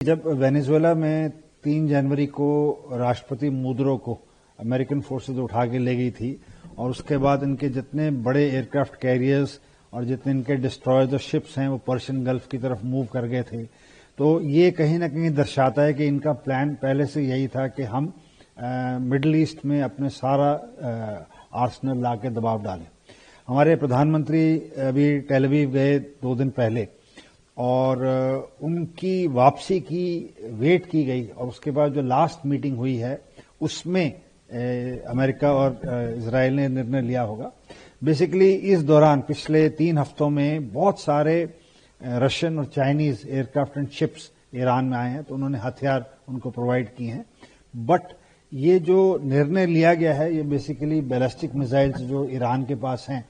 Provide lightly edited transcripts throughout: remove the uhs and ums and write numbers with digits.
जब वेनेजुएला में 3 जनवरी को राष्ट्रपति मुदुरो को अमेरिकन फोर्सेज उठा के ले गई थी और उसके बाद इनके जितने बड़े एयरक्राफ्ट कैरियर्स और जितने इनके डिस्ट्रॉयर्स और शिप्स हैं वो पर्शियन गल्फ की तरफ मूव कर गए थे, तो ये कहीं ना कहीं दर्शाता है कि इनका प्लान पहले से यही था कि हम मिडिल ईस्ट में अपने सारा आर्सेनल ला के दबाव डालें। हमारे प्रधानमंत्री अभी टेल अवीव गए 2 दिन पहले और उनकी वापसी की वेट की गई और उसके बाद जो लास्ट मीटिंग हुई है उसमें अमेरिका और इजराइल ने निर्णय लिया होगा। बेसिकली इस दौरान पिछले 3 हफ्तों में बहुत सारे रशियन और Chinese aircraft and ships Iran में आए हैं, तो उन्होंने हथियार उनको प्रोवाइड किए हैं। बट ये जो निर्णय लिया गया है ये बेसिकली बैलिस्टिक मिसाइल्स जो ईरान के पास हैं,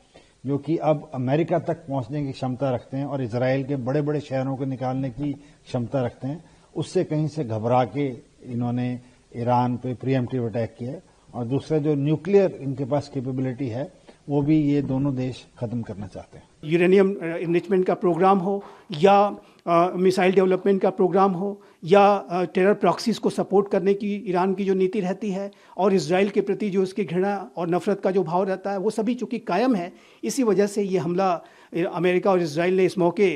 जो कि अब अमेरिका तक पहुंचने की क्षमता रखते हैं और इजराइल के बड़े बड़े शहरों को निकालने की क्षमता रखते हैं, उससे कहीं से घबरा के इन्होंने ईरान पे प्रीएम्प्टिव अटैक किया है। और दूसरा जो न्यूक्लियर इनके पास कैपेबिलिटी है वो भी ये दोनों देश खत्म करना चाहते हैं। यूरेनियम इनरिचमेंट का प्रोग्राम हो या मिसाइल डेवलपमेंट का प्रोग्राम हो या टेरर प्रॉक्सीज को सपोर्ट करने की ईरान की जो नीति रहती है और इजराइल के प्रति जो उसकी घृणा और नफरत का जो भाव रहता है वो सभी चूंकि कायम है, इसी वजह से ये हमला अमेरिका और इजराइल ने इस मौके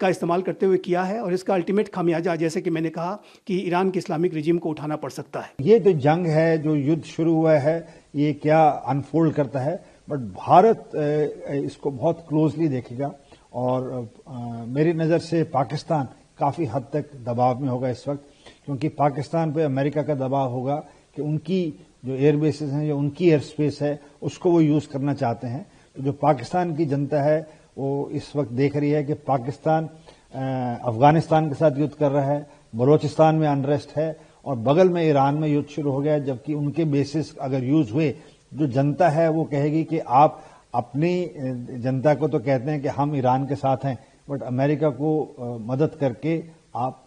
का इस्तेमाल करते हुए किया है और इसका अल्टीमेट खामियाजा, जैसे कि मैंने कहा, कि ईरान के इस्लामिक रिजीम को उठाना पड़ सकता है। ये जो जंग है, जो युद्ध शुरू हुआ है, ये क्या अनफोल्ड करता है, बट भारत इसको बहुत क्लोजली देखेगा और मेरी नज़र से पाकिस्तान काफ़ी हद तक दबाव में होगा इस वक्त, क्योंकि पाकिस्तान पे अमेरिका का दबाव होगा कि उनकी जो एयर बेसेस हैं, जो उनकी एयर स्पेस है, उसको वो यूज़ करना चाहते हैं। तो जो पाकिस्तान की जनता है वो इस वक्त देख रही है कि पाकिस्तान अफगानिस्तान के साथ युद्ध कर रहा है, बलोचिस्तान में अनरेस्ट है और बगल में ईरान में युद्ध शुरू हो गया है। जबकि उनके बेसिस अगर यूज हुए, जो जनता है वो कहेगी कि आप अपनी जनता को तो कहते हैं कि हम ईरान के साथ हैं, बट अमेरिका को मदद करके आप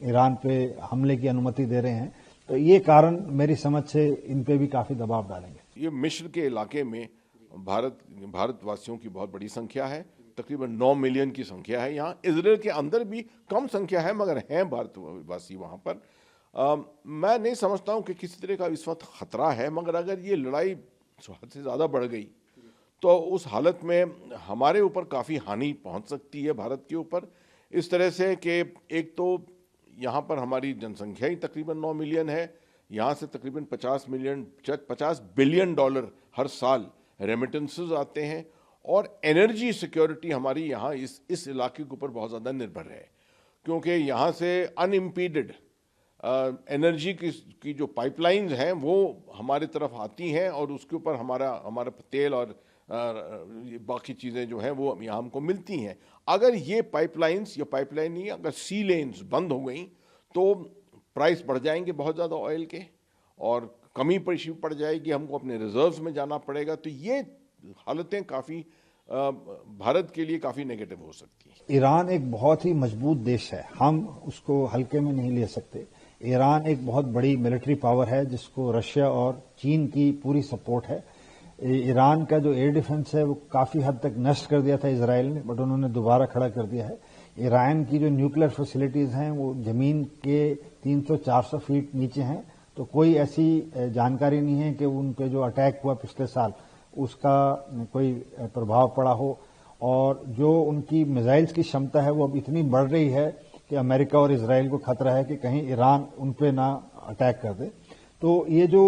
ईरान पे हमले की अनुमति दे रहे हैं। तो ये कारण मेरी समझ से इन पे भी काफी दबाव डालेंगे। ये मिस्र के इलाके में भारतवासियों की बहुत बड़ी संख्या है, तकरीबन 9 मिलियन की संख्या है। यहाँ इजराइल के अंदर भी कम संख्या है, मगर हैं भारतवासी वहाँ पर। मैं नहीं समझता हूँ कि किसी तरह का इस वक्त खतरा है, मगर अगर ये लड़ाई हद से ज़्यादा बढ़ गई तो उस हालत में हमारे ऊपर काफ़ी हानि पहुँच सकती है, भारत के ऊपर, इस तरह से कि एक तो यहाँ पर हमारी जनसंख्या ही तकरीबन 9 मिलियन है, यहाँ से तकरीबन 50 बिलियन डॉलर हर साल रेमिटेंसेस आते हैं और एनर्जी सिक्योरिटी हमारी यहाँ इस इलाके के ऊपर बहुत ज़्यादा निर्भर है, क्योंकि यहाँ से अनइम्पीडेड एनर्जी की जो पाइपलाइंस हैं वो हमारे तरफ आती हैं और उसके ऊपर हमारा तेल और बाकी चीज़ें जो हैं वो यहाँ हमको मिलती हैं। अगर ये पाइपलाइंस या पाइपलाइन नहीं, अगर सी लेन्स बंद हो गई तो प्राइस बढ़ जाएंगे बहुत ज़्यादा ऑयल के और कमी पड़ जाएगी, हमको अपने रिजर्व्स में जाना पड़ेगा। तो ये हालतें काफ़ी भारत के लिए काफ़ी नेगेटिव हो सकती है। ईरान एक बहुत ही मजबूत देश है, हम उसको हल्के में नहीं ले सकते। ईरान एक बहुत बड़ी मिलिट्री पावर है जिसको रशिया और चीन की पूरी सपोर्ट है। ईरान का जो एयर डिफेंस है वो काफ़ी हद तक नष्ट कर दिया था इजराइल ने, बट उन्होंने दोबारा खड़ा कर दिया है। ईरान की जो न्यूक्लियर फैसिलिटीज़ हैं वो ज़मीन के 300-400 फीट नीचे हैं, तो कोई ऐसी जानकारी नहीं है कि उन पे जो अटैक हुआ पिछले साल उसका कोई प्रभाव पड़ा हो। और जो उनकी मिसाइल्स की क्षमता है वो अब इतनी बढ़ रही है कि अमेरिका और इजराइल को खतरा है कि कहीं ईरान उन पे ना अटैक कर दे। तो ये जो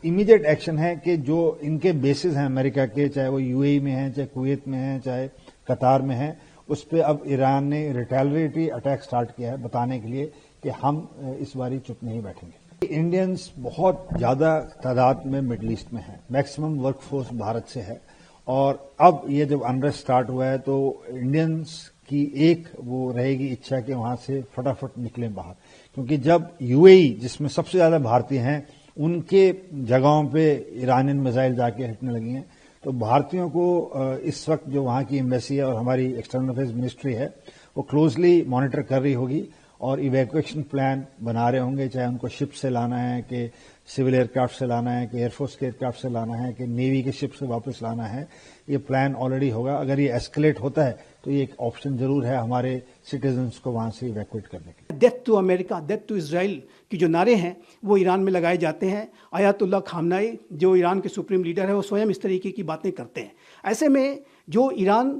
इमीडिएट एक्शन है कि जो इनके बेसिस हैं अमेरिका के, चाहे वो यूएई में हैं, चाहे कुवैत में हैं, चाहे कतार में हैं, उस पर अब ईरान ने रिटेलिएटरी अटैक स्टार्ट किया है, बताने के लिए कि हम इस बारी चुप नहीं बैठेंगे। इंडियंस बहुत ज्यादा तादाद में मिडिल ईस्ट में हैं, मैक्सिमम वर्कफोर्स भारत से है और अब ये जब अनरेस्ट स्टार्ट हुआ है तो इंडियंस की एक वो रहेगी इच्छा कि वहां से फटाफट निकलें बाहर, क्योंकि जब यूएई जिसमें सबसे ज्यादा भारतीय हैं उनके जगहों पे ईरानियन मिसाइल जाके हिटने लगी हैं, तो भारतीयों को इस वक्त जो वहां की एम्बेसी है और हमारी एक्सटर्नल अफेयर्स मिनिस्ट्री है वो क्लोजली मॉनिटर कर रही होगी اور ایویکویشن پلان بنا رہے ہوں گے, چاہے ان کو شپ سے لانا ہے کہ سول ایئر کرافٹ سے لانا ہے کہ ایئر فورس کے ایئر کرافٹ سے لانا ہے کہ نیوی کے شپ سے واپس لانا ہے. یہ پلان آلریڈی ہوگا. اگر یہ ایسکلیٹ ہوتا ہے تو یہ ایک آپشن ضرور ہے ہمارے سٹیزنس کو وہاں سے ایویکویٹ کرنے کے لیے. Death to America, death to Israel کی جو نعرے ہیں وہ ایران میں لگائے جاتے ہیں. آیت اللہ خامنائی جو ایران کے سپریم لیڈر ہے وہ سوئم اس طریقے کی باتیں کرتے ہیں. ایسے میں جو ایران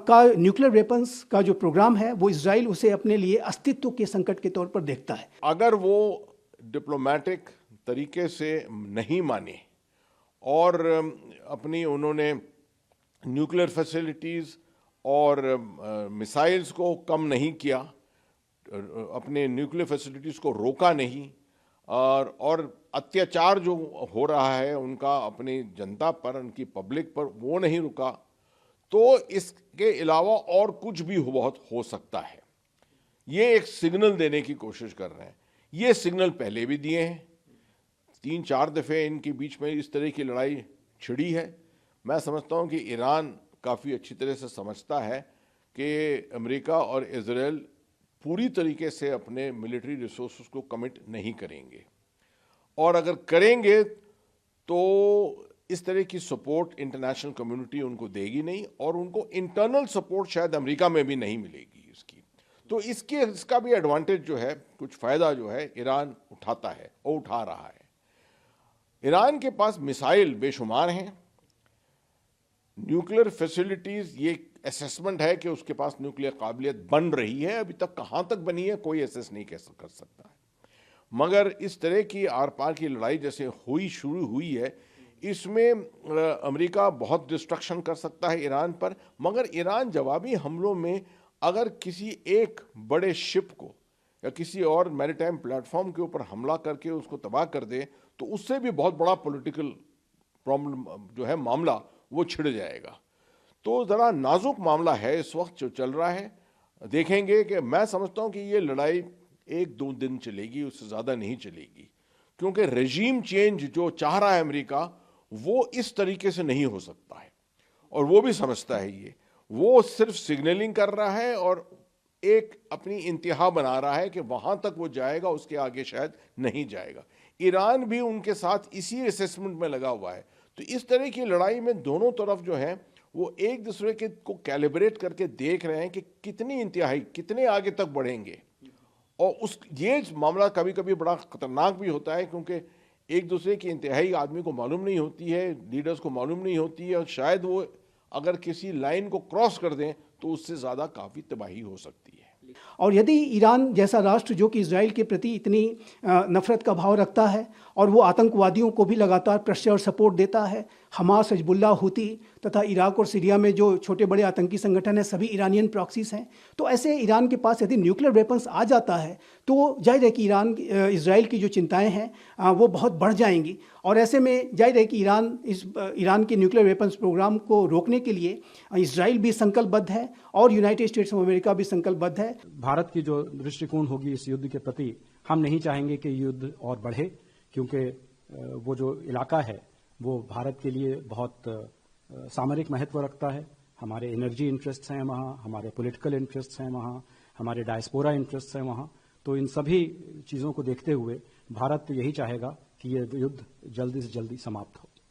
کا نیوکلیر ویپنز کا جو پروگرام ہے وہ اسرائیل اسے اپنے لیے استتو کے سنکٹ کے طور پر دیکھتا ہے. اگر وہ ڈپلومیٹک طریقے سے نہیں مانے اور اپنی انہوں نے نیوکلیر فیسلٹیز اور میسائلز کو کم نہیں کیا, اپنے نیوکلیر فیسلٹیز کو روکا نہیں, اور اتیاچار جو ہو رہا ہے ان کا اپنی جنتا پر, ان کی پبلک پر, وہ نہیں رکا, تو اس کے علاوہ اور کچھ بھی بہت ہو سکتا ہے. یہ ایک سگنل دینے کی کوشش کر رہے ہیں. یہ سگنل پہلے بھی دیے ہیں, 3-4 دفعے ان کے بیچ میں اس طرح کی لڑائی چھڑی ہے. میں سمجھتا ہوں کہ ایران کافی اچھی طرح سے سمجھتا ہے کہ امریکہ اور اسرائیل پوری طریقے سے اپنے ملٹری ریسورسز کو کمٹ نہیں کریں گے, اور اگر کریں گے تو اس طرح کی سپورٹ انٹرنیشنل کمیونٹی ان کو دے گی نہیں, اور ان کو انٹرنل سپورٹ شاید امریکہ میں بھی نہیں ملے گی اس کی. تو اس کا بھی ایڈوانٹیج جو ہے, کچھ فائدہ جو ہے ایران اٹھاتا ہے اور اٹھا رہا ہے. ایران کے پاس میسائل بے شمار ہیں, نیوکلیر فیسلٹیز, یہ اسیسمنٹ ہے کہ اس کے پاس نیوکلیر قابلیت بن رہی ہے, ابھی تک کہاں تک بنی ہے کوئی ایسیس نہیں کر سکتا ہے. مگر اس طرح کی آر پار کی لڑائی جیسے شروع ہوئی ہے, اس میں امریکہ بہت ڈسٹرکشن کر سکتا ہے ایران پر, مگر ایران جوابی حملوں میں اگر کسی ایک بڑے شپ کو یا کسی اور میری ٹائم پلیٹ فارم کے اوپر حملہ کر کے اس کو تباہ کر دے تو اس سے بھی بہت بڑا پولیٹیکل پرابلم جو ہے معاملہ وہ چھڑ جائے گا. تو ذرا نازک معاملہ ہے اس وقت جو چل رہا ہے. دیکھیں گے کہ میں سمجھتا ہوں کہ یہ لڑائی 1-2 دن چلے گی, اس سے زیادہ نہیں چلے گی, کیونکہ رجیم چینج جو چاہ رہا ہے امریکہ وہ اس طریقے سے نہیں ہو سکتا ہے, اور وہ بھی سمجھتا ہے یہ. وہ صرف سگنلنگ کر رہا ہے اور ایک اپنی انتہا بنا رہا ہے کہ وہاں تک وہ جائے گا, اس کے آگے شاید نہیں جائے گا. ایران بھی ان کے ساتھ اسی اسیسمنٹ میں لگا ہوا ہے. تو اس طرح کی لڑائی میں دونوں طرف جو ہیں وہ ایک دوسرے کے کو کیلیبریٹ کر کے دیکھ رہے ہیں کہ کتنی انتہائی, کتنے آگے تک بڑھیں گے. اور یہ معاملہ کبھی کبھی بڑا خطرناک بھی ہوتا ہے, کیونکہ ایک دوسرے کی انتہائی آدمی کو معلوم نہیں ہوتی ہے, لیڈرز کو معلوم نہیں ہوتی ہے, اور شاید وہ اگر کسی لائن کو کراس کر دیں تو اس سے زیادہ کافی تباہی ہو سکتی ہے. اور یدی ایران جیسا راشٹر جو کہ اسرائیل کے پرتی اتنی نفرت کا بھاؤ رکھتا ہے اور وہ آتنکوادیوں کو بھی لگاتار پریشر اور سپورٹ دیتا ہے, حماس, حزب اللہ, ہوتی تتھا عراق اور سیریا میں جو چھوٹے بڑے آتنکی سنگٹھن ہیں سبھی ایرانین پراکسیز ہیں. تو ایسے ایران کے پاس یدی نیوکلیر ویپنز آ جاتا ہے تو ظاہر ہے کہ اسرائیل کی جو چنتائیں ہیں وہ بہت بڑھ جائیں گی, اور ایسے میں ظاہر ہے کہ ایران کے نیوکلیر ویپنز پروگرام کو روکنے کے لیے اسرائیل بھی سنکلپ بدھ ہے اور یونائٹڈ اسٹیٹس آف امریکہ بھی سنکلپ بدھ ہے. بھارت کی جو درشٹیکون ہوگی اس یدھ کے پرتی, ہم نہیں چاہیں گے کہ یدھ اور بڑھے, کیونکہ وہ جو علاقہ ہے وہ بھارت کے لیے بہت سامرک مہتو رکھتا ہے. ہمارے انرجی انٹرسٹس ہیں وہاں, ہمارے پولیٹیکل انٹرسٹس ہیں وہاں, ہمارے ڈائسپورا انٹرسٹس ہیں وہاں. تو ان سبھی چیزوں کو دیکھتے ہوئے بھارت یہی چاہے گا کہ یہ یدھ جلدی سے جلدی سماپت ہو.